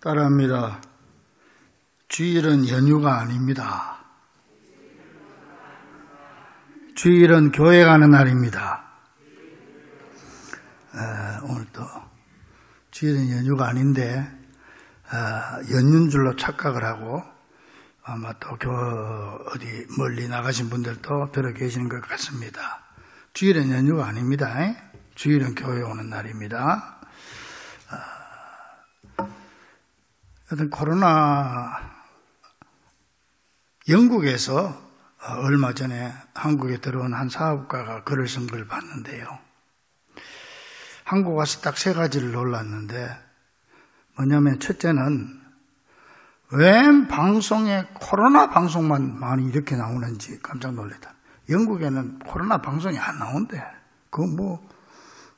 따라합니다. 주일은 연휴가 아닙니다. 주일은 교회 가는 날입니다. 오늘도 주일은 연휴가 아닌데 연휴인 줄로 착각을 하고 아마 또 어디 멀리 나가신 분들도 들어 계시는 것 같습니다. 주일은 연휴가 아닙니다. 주일은 교회 오는 날입니다. 여튼 코로나 영국에서 얼마 전에 한국에 들어온 한 사업가가 글을 쓴 걸 봤는데요. 한국 와서 딱 세 가지를 놀랐는데 뭐냐면 첫째는 왜 방송에 코로나 방송만 많이 이렇게 나오는지 깜짝 놀랐다. 영국에는 코로나 방송이 안 나온대.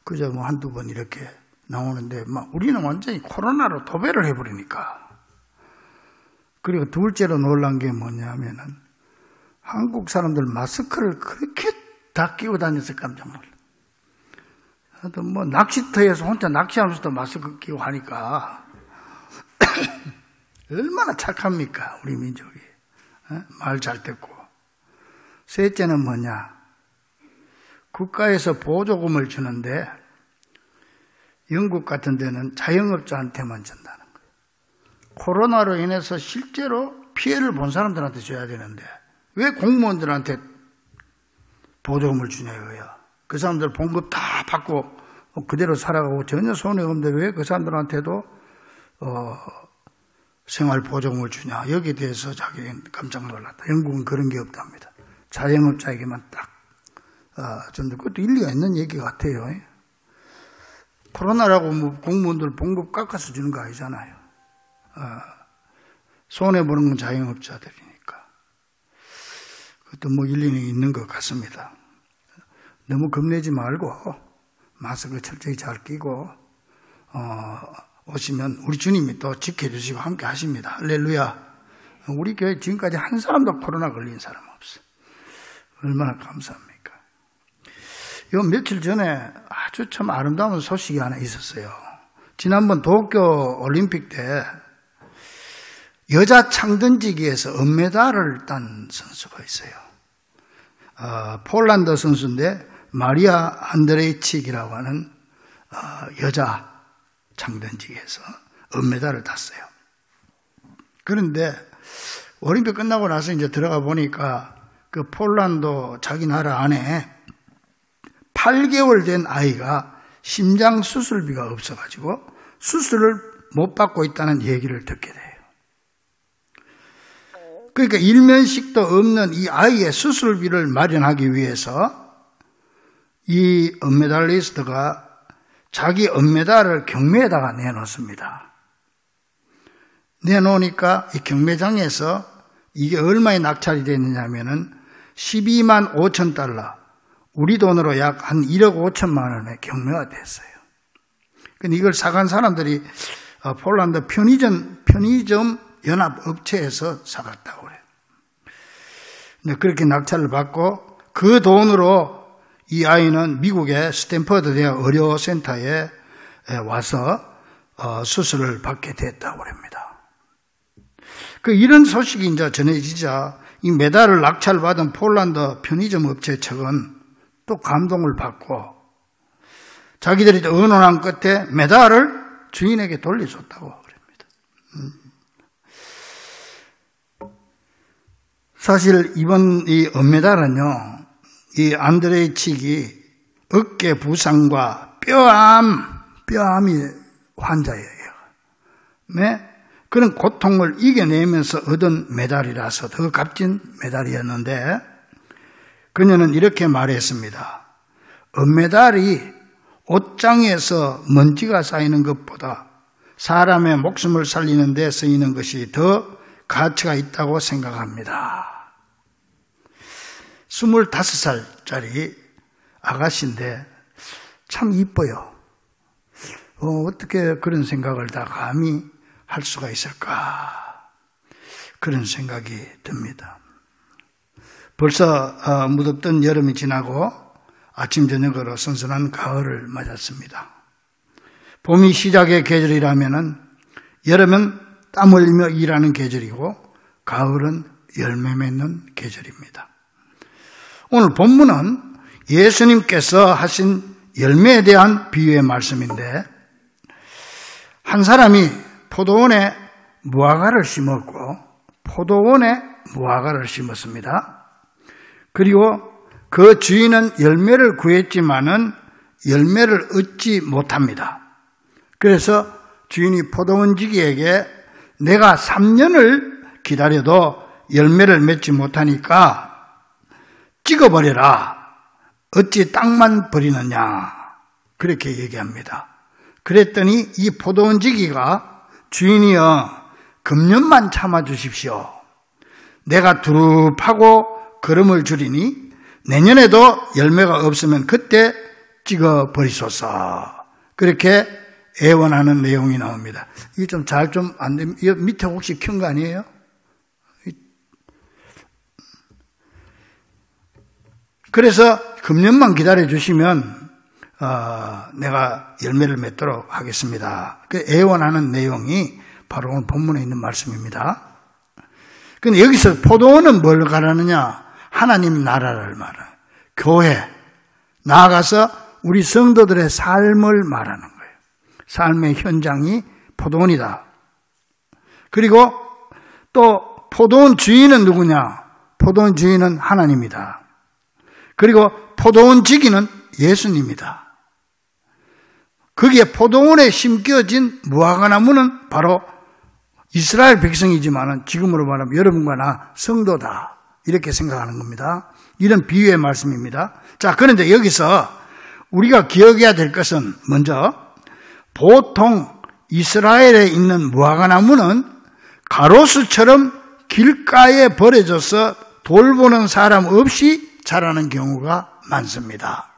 그저 한두 번 이렇게 나오는데 우리는 완전히 코로나로 도배를 해버리니까. 그리고 둘째로 놀란 게 뭐냐면은 한국 사람들 마스크를 그렇게 다 끼고 다녀서 깜짝 놀라. 하여튼 낚시터에서 혼자 낚시하면서도 마스크 끼고 하니까 얼마나 착합니까 우리 민족이. 말 잘 듣고. 셋째는 뭐냐, 국가에서 보조금을 주는데 영국 같은 데는 자영업자한테만 준다는 거예요. 코로나로 인해서 실제로 피해를 본 사람들한테 줘야 되는데 왜 공무원들한테 보조금을 주냐 이거야. 그 사람들 봉급 다 받고 그대로 살아가고 전혀 손해 없는데 왜 그 사람들한테도 생활 보조금을 주냐. 여기에 대해서 자기는 깜짝 놀랐다. 영국은 그런 게 없답니다. 자영업자에게만 딱 준다. 그것도 일리가 있는 얘기 같아요. 코로나라고 공무원들 봉급 깎아서 주는 거 아니잖아요. 손해보는 건 자영업자들이니까. 그것도 일리는 있는 것 같습니다. 너무 겁내지 말고 마스크 철저히 잘 끼고 오시면 우리 주님이 또 지켜주시고 함께 하십니다. 할렐루야. 우리 교회 지금까지 한 사람도 코로나 걸린 사람 없어. 얼마나 감사합니까? 요 며칠 전에 아주 참 아름다운 소식이 하나 있었어요. 지난번 도쿄 올림픽 때 여자 창던지기에서 은메달을 딴 선수가 있어요. 폴란드 선수인데 마리아 안드레이치기라고 하는 여자 창던지기에서 은메달을 땄어요. 그런데 올림픽 끝나고 나서 이제 들어가 보니까 그 폴란드 자기 나라 안에 8개월 된 아이가 심장 수술비가 없어가지고 수술을 못 받고 있다는 얘기를 듣게 돼요. 그러니까 일면식도 없는 이 아이의 수술비를 마련하기 위해서 이 은메달리스트가 자기 은메달을 경매에다가 내놓습니다. 내놓으니까 이 경매장에서 이게 얼마에 낙찰이 됐느냐면은 12만 5천 달러, 우리 돈으로 약 한 1억 5천만 원에 경매가 됐어요. 근데 이걸 사간 사람들이 폴란드 편의점 연합 업체에서 사갔다고 그래요. 근데 그렇게 낙찰을 받고 그 돈으로 이 아이는 미국의 스탠퍼드 대학 의료센터에 와서 수술을 받게 됐다고 합니다. 이런 소식이 이제 전해지자 이 메달을 낙찰받은 폴란드 편의점 업체 측은 또 감동을 받고 자기들이 의논한 끝에 메달을 주인에게 돌려줬다고 합니다. 사실 이번 이 은메달은요, 이 안드레이치기 어깨 부상과 뼈암이 환자예요. 그런 고통을 이겨내면서 얻은 메달이라서 더 값진 메달이었는데 그녀는 이렇게 말했습니다. 은메달이 옷장에서 먼지가 쌓이는 것보다 사람의 목숨을 살리는 데 쓰이는 것이 더 가치가 있다고 생각합니다. 25살짜리 아가씨인데 참 이뻐요. 어떻게 그런 생각을 다 감히 할 수가 있을까? 그런 생각이 듭니다. 벌써 무덥던 여름이 지나고 아침 저녁으로 선선한 가을을 맞았습니다. 봄이 시작의 계절이라면은 여름은 땀 흘리며 일하는 계절이고 가을은 열매 맺는 계절입니다. 오늘 본문은 예수님께서 하신 열매에 대한 비유의 말씀인데, 한 사람이 포도원에 무화과를 심었고 포도원에 무화과를 심었습니다. 그리고 그 주인은 열매를 구했지만은 열매를 얻지 못합니다. 그래서 주인이 포도원지기에게 내가 3년을 기다려도 열매를 맺지 못하니까 찍어버려라. 어찌 땅만 버리느냐. 그렇게 얘기합니다. 그랬더니 이 포도원지기가 주인이여 금년만 참아주십시오. 내가 두릅하고 거름을 주리니 내년에도 열매가 없으면 그때 찍어버리소서. 그렇게 애원하는 내용이 나옵니다. 이게 좀 잘 좀 안 됩니다. 이 밑에 혹시 큰 거 아니에요? 그래서 금년만 기다려 주시면 내가 열매를 맺도록 하겠습니다. 그 애원하는 내용이 바로 오늘 본문에 있는 말씀입니다. 근데 여기서 포도원은 뭘 말하느냐? 하나님 나라를 말해요. 교회, 나아가서 우리 성도들의 삶을 말하는 거예요. 삶의 현장이 포도원이다. 그리고 또 포도원 주인은 누구냐? 포도원 주인은 하나님이다. 그리고 포도원 지기는 예수님이다. 거기에 포도원에 심겨진 무화과나무는 바로 이스라엘 백성이지만 지금으로 말하면 여러분과 나 성도다. 이렇게 생각하는 겁니다. 이런 비유의 말씀입니다. 자, 그런데 여기서 우리가 기억해야 될 것은 먼저 보통 이스라엘에 있는 무화과나무는 가로수처럼 길가에 버려져서 돌보는 사람 없이 자라는 경우가 많습니다.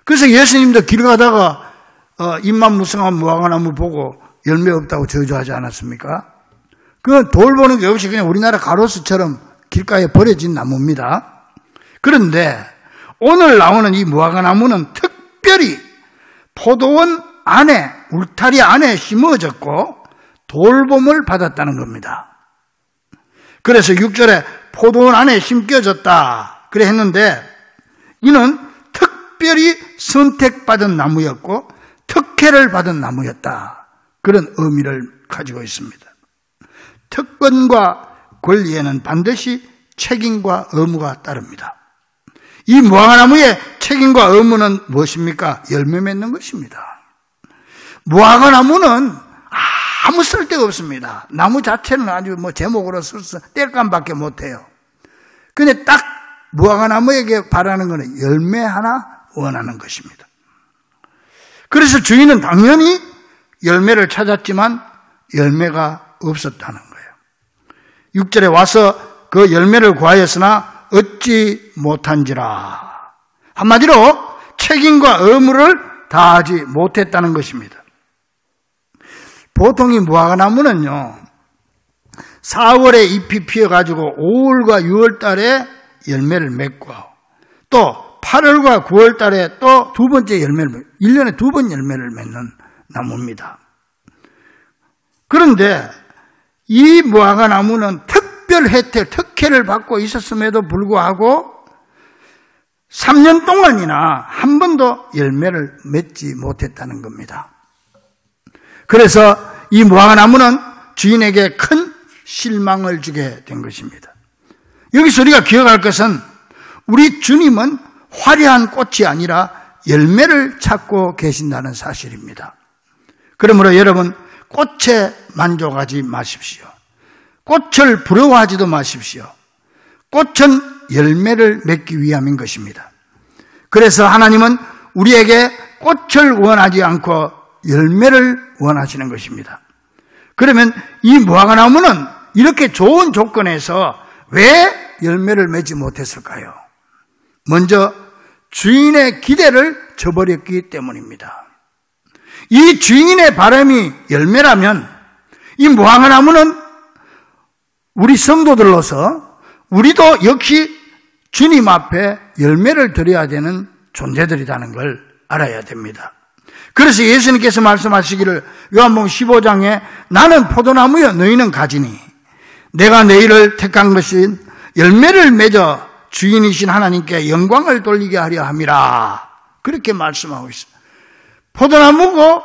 그래서 예수님도 길 가다가 잎만 무성한 무화과나무 보고 열매 없다고 저주하지 않았습니까? 그건 돌보는 게 없이 그냥 우리나라 가로수처럼 길가에 버려진 나무입니다. 그런데 오늘 나오는 이 무화과나무는 특별히 포도원 안에, 울타리 안에 심어졌고 돌봄을 받았다는 겁니다. 그래서 6절에 포도원 안에 심겨졌다 그래 했는데, 이는 특별히 선택받은 나무였고 특혜를 받은 나무였다. 그런 의미를 가지고 있습니다. 특권과 권리에는 반드시 책임과 의무가 따릅니다. 이 무화과나무의 책임과 의무는 무엇입니까? 열매 맺는 것입니다. 무화과나무는 아무 쓸데가 없습니다. 나무 자체는 아주 제목으로 써서 뗄감밖에 못해요. 근데 딱 무화과나무에게 바라는 것은 열매 하나 원하는 것입니다. 그래서 주인은 당연히 열매를 찾았지만 열매가 없었다는 거예요. 6절에 와서 그 열매를 구하였으나 얻지 못한지라. 한마디로 책임과 의무를 다하지 못했다는 것입니다. 보통 이 무화과나무는요, 4월에 잎이 피어가지고 5월과 6월 달에 열매를 맺고 또 8월과 9월 달에 또 두 번째 열매를, 1년에 2번 열매를 맺는 나무입니다. 그런데 이 무화과나무는 특별 혜택, 특혜를 받고 있었음에도 불구하고 3년 동안이나 한 번도 열매를 맺지 못했다는 겁니다. 그래서 이 무화과나무는 주인에게 큰 실망을 주게 된 것입니다. 여기서 우리가 기억할 것은 우리 주님은 화려한 꽃이 아니라 열매를 찾고 계신다는 사실입니다. 그러므로 여러분, 꽃에 만족하지 마십시오. 꽃을 부러워하지도 마십시오. 꽃은 열매를 맺기 위함인 것입니다. 그래서 하나님은 우리에게 꽃을 원하지 않고 열매를 원하시는 것입니다. 그러면 이 무화과나무는 이렇게 좋은 조건에서 왜 열매를 맺지 못했을까요? 먼저 주인의 기대를 저버렸기 때문입니다. 이 주인의 바람이 열매라면 이 무화과나무는 우리 성도들로서 우리도 역시 주님 앞에 열매를 드려야 되는 존재들이라는 걸 알아야 됩니다. 그래서 예수님께서 말씀하시기를 요한복음 15장에 나는 포도나무여 너희는 가지니 내가 너희를 택한 것은 열매를 맺어 주인이신 하나님께 영광을 돌리게 하려 함이라. 그렇게 말씀하고 있습니다. 포도나무고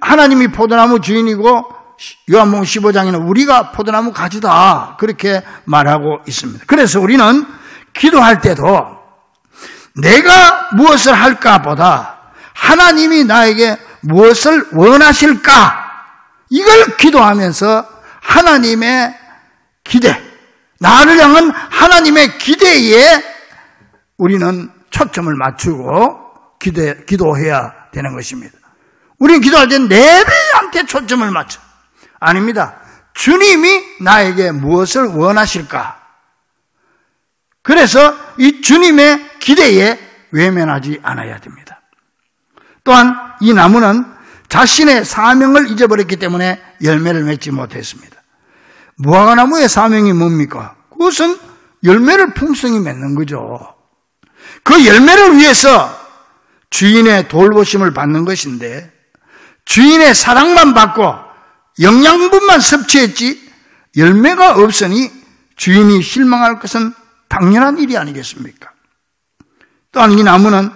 하나님이 포도나무 주인이고 요한복음 15장에는 우리가 포도나무 가지다. 그렇게 말하고 있습니다. 그래서 우리는 기도할 때도 내가 무엇을 할까 보다 하나님이 나에게 무엇을 원하실까? 이걸 기도하면서 하나님의 기대, 나를 향한 하나님의 기대에 우리는 초점을 맞추고 기도해야 되는 것입니다. 우리는 기도할 때 내배한테 초점을 맞춰. 아닙니다. 주님이 나에게 무엇을 원하실까? 그래서 이 주님의 기대에 외면하지 않아야 됩니다. 또한 이 나무는 자신의 사명을 잊어버렸기 때문에 열매를 맺지 못했습니다. 무화과나무의 사명이 뭡니까? 그것은 열매를 풍성히 맺는 거죠. 그 열매를 위해서 주인의 돌보심을 받는 것인데 주인의 사랑만 받고 영양분만 섭취했지 열매가 없으니 주인이 실망할 것은 당연한 일이 아니겠습니까? 또한 이 나무는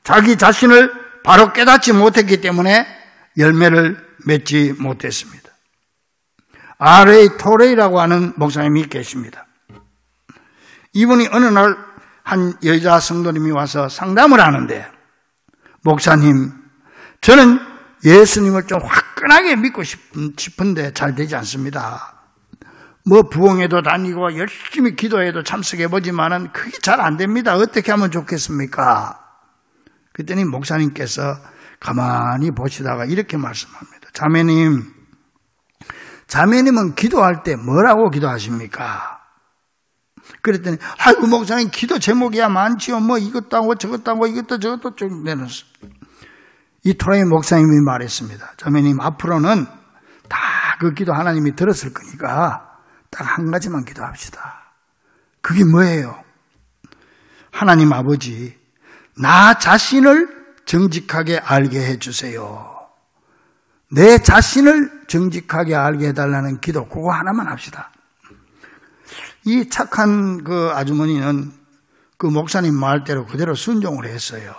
자기 자신을 바로 깨닫지 못했기 때문에 열매를 맺지 못했습니다. R.A. 토레이라고 하는 목사님이 계십니다. 이분이 어느 날 한 여자 성도님이 와서 상담을 하는데 목사님, 저는 예수님을 좀 화끈하게 믿고 싶은데 잘 되지 않습니다. 뭐 부흥회도 다니고 열심히 기도해도 참석해보지만은 그게 잘 안 됩니다. 어떻게 하면 좋겠습니까? 그랬더니 목사님께서 가만히 보시다가 이렇게 말씀합니다. 자매님은 기도할 때 뭐라고 기도하십니까? 그랬더니 아이고 목사님 기도 제목이야 많지요. 뭐 이것도 하고 저것도 하고 이것도 저것도 좀 내놨습니다. 이 토레이 목사님이 말했습니다. 자매님 앞으로는 다 그 기도 하나님이 들었을 거니까 딱 한 가지만 기도합시다. 그게 뭐예요? 하나님 아버지, 나 자신을 정직하게 알게 해주세요. 내 자신을 정직하게 알게 해달라는 기도, 그거 하나만 합시다. 이 착한 그 아주머니는 그 목사님 말대로 그대로 순종을 했어요.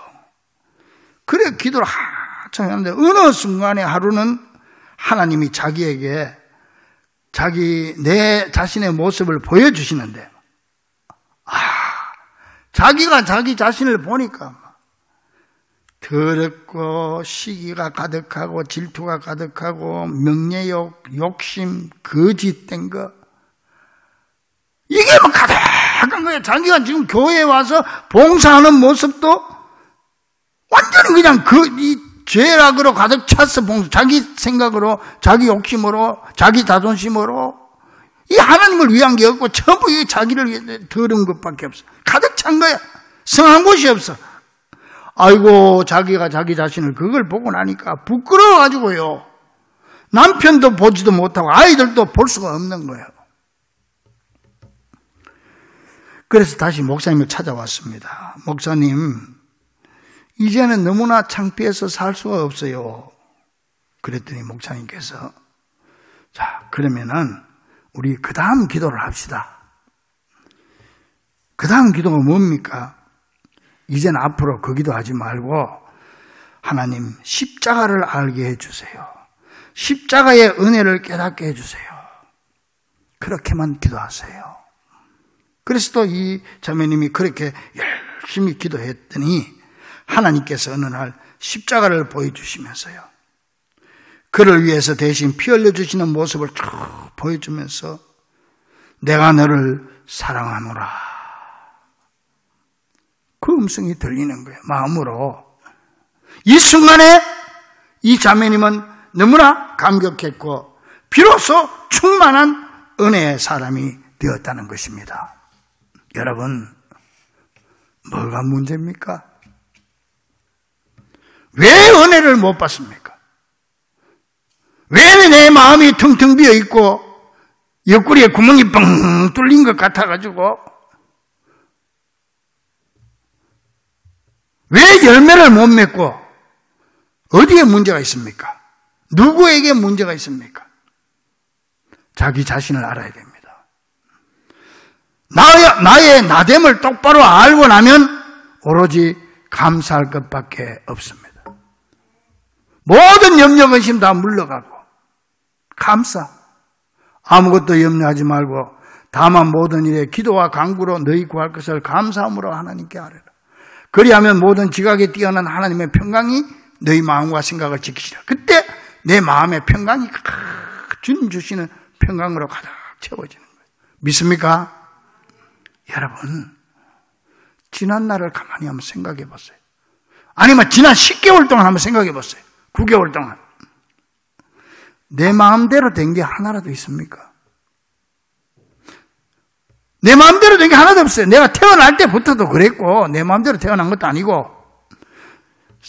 그래 기도를 한참 했는데 어느 순간에 하루는 하나님이 자기에게 내 자신의 모습을 보여주시는데 자기가 자기 자신을 보니까 더럽고 시기가 가득하고 질투가 가득하고 명예욕, 욕심, 거짓된 거 이게 뭐 가득한 거예요. 자기가 지금 교회에 와서 봉사하는 모습도 완전히 그냥 이 죄악으로 가득 찼어. 자기 생각으로, 자기 욕심으로, 자기 자존심으로 이 하나님을 위한 게 없고 전부 이 자기를 위해 더러운 것밖에 없어. 가득 찬 거야. 성한 곳이 없어. 아이고 자기가 자기 자신을 그걸 보고 나니까 부끄러워가지고요. 남편도 보지도 못하고 아이들도 볼 수가 없는 거예요. 그래서 다시 목사님을 찾아왔습니다. 목사님, 이제는 너무나 창피해서 살 수가 없어요. 그랬더니 목사님께서 자, 그러면은 우리 그 다음 기도를 합시다. 그 다음 기도가 뭡니까? 이제는 앞으로 그 기도하지 말고 하나님 십자가를 알게 해주세요. 십자가의 은혜를 깨닫게 해주세요. 그렇게만 기도하세요. 그래서 또 이 자매님이 그렇게 열심히 기도했더니 하나님께서 어느 날 십자가를 보여주시면서요. 그를 위해서 대신 피 흘려주시는 모습을 쭉 보여주면서 내가 너를 사랑하노라. 그 음성이 들리는 거예요. 마음으로. 이 순간에 이 자매님은 너무나 감격했고 비로소 충만한 은혜의 사람이 되었다는 것입니다. 여러분, 뭐가 문제입니까? 왜 은혜를 못 받습니까? 왜 내 마음이 텅텅 비어 있고 옆구리에 구멍이 뻥 뚫린 것 같아가지고 왜 열매를 못 맺고 어디에 문제가 있습니까? 누구에게 문제가 있습니까? 자기 자신을 알아야 됩니다. 나의 나됨을 똑바로 알고 나면 오로지 감사할 것밖에 없습니다. 모든 염려, 근심 다 물러가고 감사. 아무것도 염려하지 말고 다만 모든 일에 기도와 간구로 너희 구할 것을 감사함으로 하나님께 아뢰라. 그리하면 모든 지각에 뛰어난 하나님의 평강이 너희 마음과 생각을 지키시라. 그때 내 마음의 평강이 주님 주시는 평강으로 가득 채워지는 거예요. 믿습니까? 여러분, 지난 날을 가만히 한번 생각해 보세요. 아니면 지난 10개월 동안 한번 생각해 보세요. 9개월 동안. 내 마음대로 된 게 하나라도 있습니까? 내 마음대로 된 게 하나도 없어요. 내가 태어날 때부터도 그랬고 내 마음대로 태어난 것도 아니고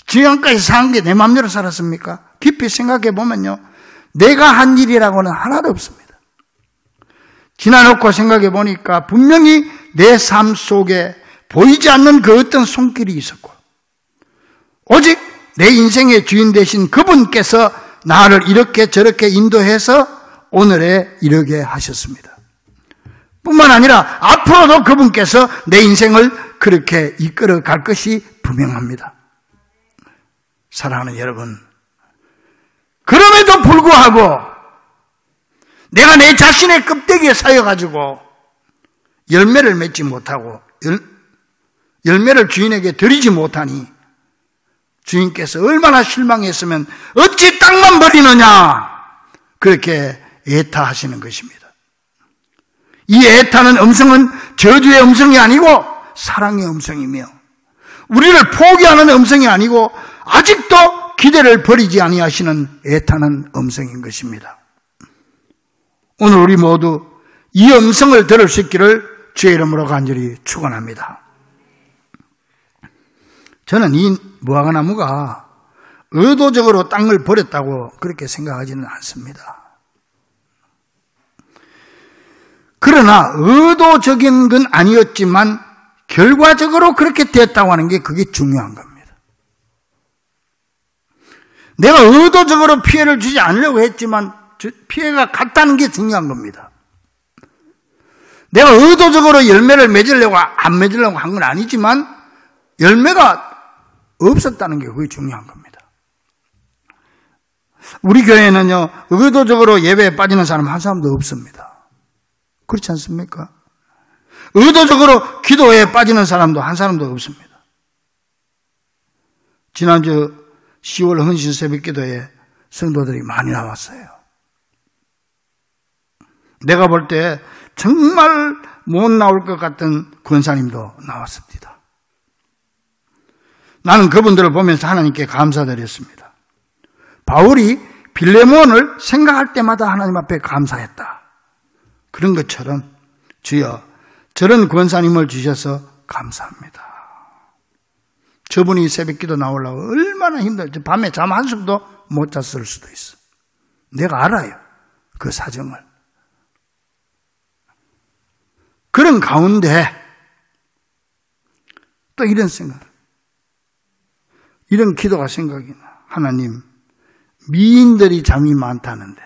지금까지 산 게 내 마음대로 살았습니까? 깊이 생각해 보면요, 내가 한 일이라고는 하나도 없습니다. 지나놓고 생각해 보니까 분명히 내 삶 속에 보이지 않는 그 어떤 손길이 있었고 오직 내 인생의 주인 되신 그분께서 나를 이렇게 저렇게 인도해서 오늘에 이르게 하셨습니다. 뿐만 아니라 앞으로도 그분께서 내 인생을 그렇게 이끌어 갈 것이 분명합니다. 사랑하는 여러분, 그럼에도 불구하고 내가 내 자신의 껍데기에 쌓여가지고 열매를 맺지 못하고 열매를 주인에게 드리지 못하니 주인께서 얼마나 실망했으면 어찌 땅만 버리느냐 그렇게 애타하시는 것입니다. 이 애타는 음성은 저주의 음성이 아니고 사랑의 음성이며 우리를 포기하는 음성이 아니고 아직도 기대를 버리지 아니하시는 애타는 음성인 것입니다. 오늘 우리 모두 이 음성을 들을 수 있기를 주의 이름으로 간절히 축원합니다. 저는 이 무화과나무가 의도적으로 땅을 버렸다고 그렇게 생각하지는 않습니다. 그러나 의도적인 건 아니었지만 결과적으로 그렇게 됐다고 하는 게 그게 중요한 겁니다. 내가 의도적으로 피해를 주지 않으려고 했지만 피해가 갔다는 게 중요한 겁니다. 내가 의도적으로 열매를 맺으려고 안 맺으려고 한 건 아니지만 열매가 없었다는 게 그게 중요한 겁니다. 우리 교회는요, 의도적으로 예배에 빠지는 사람 한 사람도 없습니다. 그렇지 않습니까? 의도적으로 기도에 빠지는 사람도 한 사람도 없습니다. 지난주 10월 헌신 새벽 기도에 성도들이 많이 나왔어요. 내가 볼 때 정말 못 나올 것 같은 권사님도 나왔습니다. 나는 그분들을 보면서 하나님께 감사드렸습니다. 바울이 빌레몬을 생각할 때마다 하나님 앞에 감사했다. 그런 것처럼 주여 저런 권사님을 주셔서 감사합니다. 저분이 새벽기도 나오려고 얼마나 힘들지. 밤에 잠 한숨도 못 잤을 수도 있어. 내가 알아요. 그 사정을. 그런 가운데 또 이런 생각, 이런 기도가 생각이 나. 하나님, 미인들이 잠이 많다는데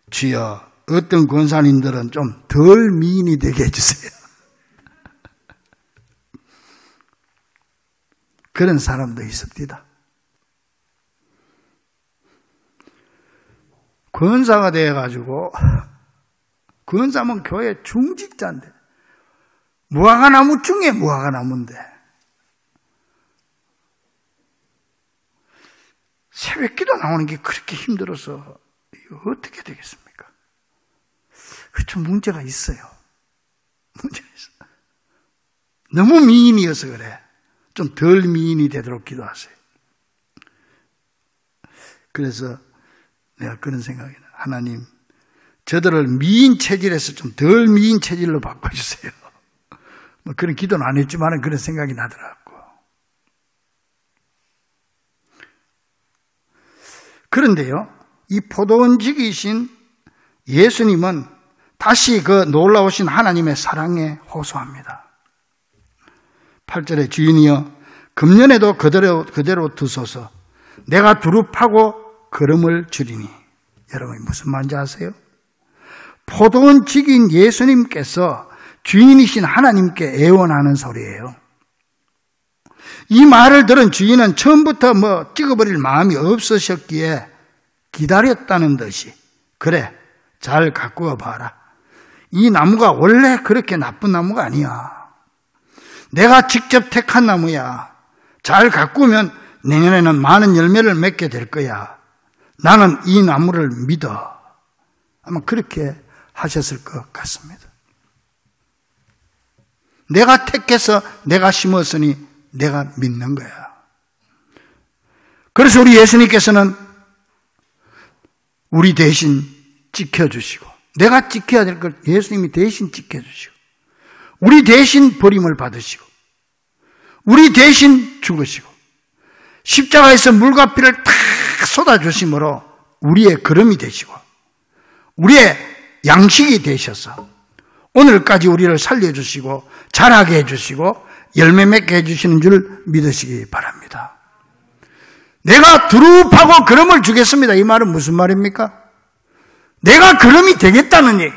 주여 어떤 권사님들은 좀 덜 미인이 되게 해주세요. 그런 사람도 있습니다. 권사가 되어가지고 권사면 교회 중직자인데 무화과나무 중에 무화과나무인데 새벽기도 나오는 게 그렇게 힘들어서 이거 어떻게 되겠습니까? 좀 문제가 있어요. 문제가 있어요. 너무 미인이어서 그래. 좀 덜 미인이 되도록 기도하세요. 그래서 내가 그런 생각이 나요. 하나님, 저들을 미인 체질에서 좀 덜 미인 체질로 바꿔주세요. 뭐 그런 기도는 안 했지만 그런 생각이 나더라고. 그런데요, 이 포도원지기이신 예수님은 다시 그 놀라우신 하나님의 사랑에 호소합니다. 8절에 주인이여 금년에도 그대로 두소서. 내가 두릅하고 거름을 줄이니. 여러분 무슨 말인지 아세요? 포도원직인 예수님께서 주인이신 하나님께 애원하는 소리예요. 이 말을 들은 주인은 처음부터 찍어버릴 마음이 없으셨기에 기다렸다는 듯이 그래 잘 가꾸어 봐라. 이 나무가 원래 그렇게 나쁜 나무가 아니야. 내가 직접 택한 나무야. 잘 가꾸면 내년에는 많은 열매를 맺게 될 거야. 나는 이 나무를 믿어. 아마 그렇게 하셨을 것 같습니다. 내가 택해서 내가 심었으니 내가 믿는 거야. 그래서 우리 예수님께서는 우리 대신 지켜주시고, 내가 지켜야 될 걸 예수님이 대신 지켜주시고, 우리 대신 버림을 받으시고, 우리 대신 죽으시고, 십자가에서 물과 피를 탁 쏟아주심으로 우리의 거름이 되시고, 우리의 양식이 되셔서 오늘까지 우리를 살려주시고 자라게 해주시고 열매 맺게 해주시는 줄 믿으시기 바랍니다. 내가 두릅하고 거름을 주겠습니다. 이 말은 무슨 말입니까? 내가 거름이 되겠다는 얘기.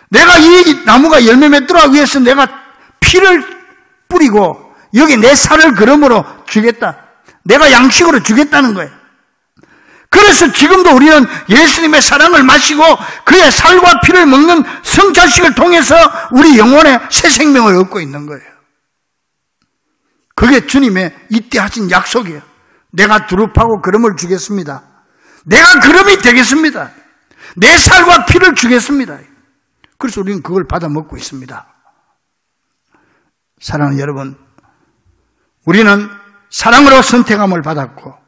내가 이 나무가 열매 맺도록 하기 위해서 내가 피를 뿌리고 여기 내 살을 거름으로 주겠다. 내가 양식으로 주겠다는 거예요. 그래서 지금도 우리는 예수님의 사랑을 마시고 그의 살과 피를 먹는 성자식을 통해서 우리 영혼의 새 생명을 얻고 있는 거예요. 그게 주님의 이때 하신 약속이에요. 내가 두릅하고 거름을 주겠습니다. 내가 거름이 되겠습니다. 내 살과 피를 주겠습니다. 그래서 우리는 그걸 받아 먹고 있습니다. 사랑하는 여러분, 우리는 사랑으로 선택함을 받았고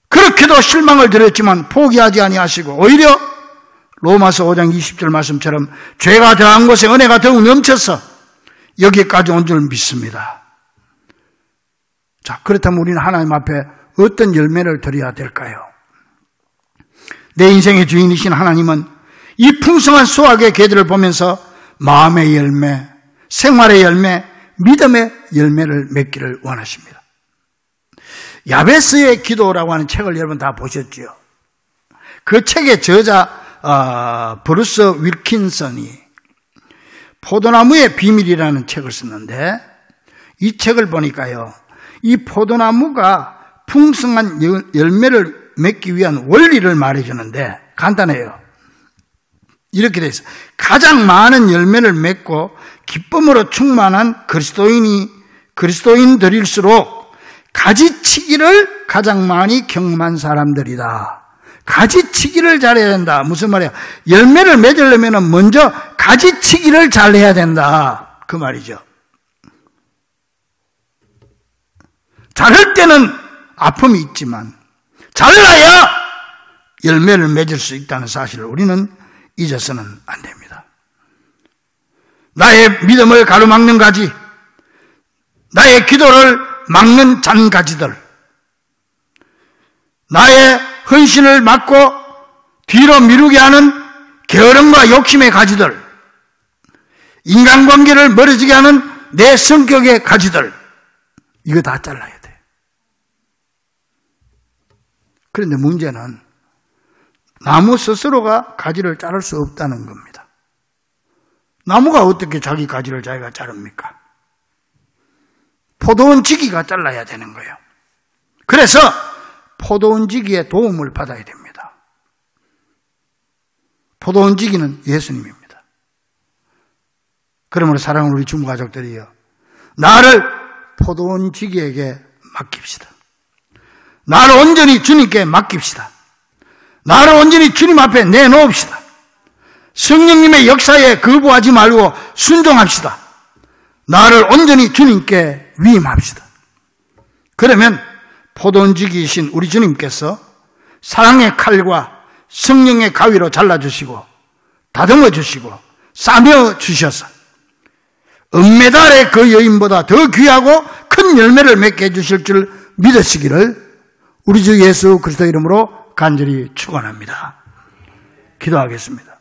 그렇게도 실망을 드렸지만 포기하지 아니하시고 오히려 로마서 5장 20절 말씀처럼 죄가 더한 곳에 은혜가 더욱 넘쳐서 여기까지 온 줄 믿습니다. 자, 그렇다면 우리는 하나님 앞에 어떤 열매를 드려야 될까요? 내 인생의 주인이신 하나님은 이 풍성한 수확의 궤들을 보면서 마음의 열매, 생활의 열매, 믿음의 열매를 맺기를 원하십니다. 야베스의 기도라고 하는 책을 여러분 다 보셨죠? 그 책의 저자 브루스 윌킨슨이 포도나무의 비밀이라는 책을 썼는데 이 책을 보니까요, 이 포도나무가 풍성한 열매를 맺기 위한 원리를 말해주는데 간단해요. 이렇게 돼 있어요. 가장 많은 열매를 맺고 기쁨으로 충만한 그리스도인들일수록 가지치기를 가장 많이 경험한 사람들이다. 가지치기를 잘해야 된다. 무슨 말이야? 열매를 맺으려면 먼저 가지치기를 잘해야 된다. 그 말이죠. 자를 때는 아픔이 있지만 잘라야 열매를 맺을 수 있다는 사실을 우리는 잊어서는 안 됩니다. 나의 믿음을 가로막는 가지, 나의 기도를 막는 잔가지들, 나의 헌신을 막고 뒤로 미루게 하는 게으름과 욕심의 가지들, 인간관계를 멀어지게 하는 내 성격의 가지들, 이거 다 잘라야 돼. 그런데 문제는 나무 스스로가 가지를 자를 수 없다는 겁니다. 나무가 어떻게 자기 가지를 자기가 자릅니까? 포도원지기가 잘라야 되는 거예요. 그래서 포도원지기의 도움을 받아야 됩니다. 포도원지기는 예수님입니다. 그러므로 사랑하는 우리 주무가족들이요, 나를 포도원지기에게 맡깁시다. 나를 온전히 주님께 맡깁시다. 나를 온전히 주님 앞에 내놓읍시다. 성령님의 역사에 거부하지 말고 순종합시다. 나를 온전히 주님께 위임합시다. 그러면 포도원지기이신 우리 주님께서 사랑의 칼과 성령의 가위로 잘라주시고 다듬어 주시고 싸며 주셔서 은메달의 그 여인보다 더 귀하고 큰 열매를 맺게 해주실 줄 믿으시기를 우리 주 예수 그리스도 이름으로 간절히 축원합니다. 기도하겠습니다.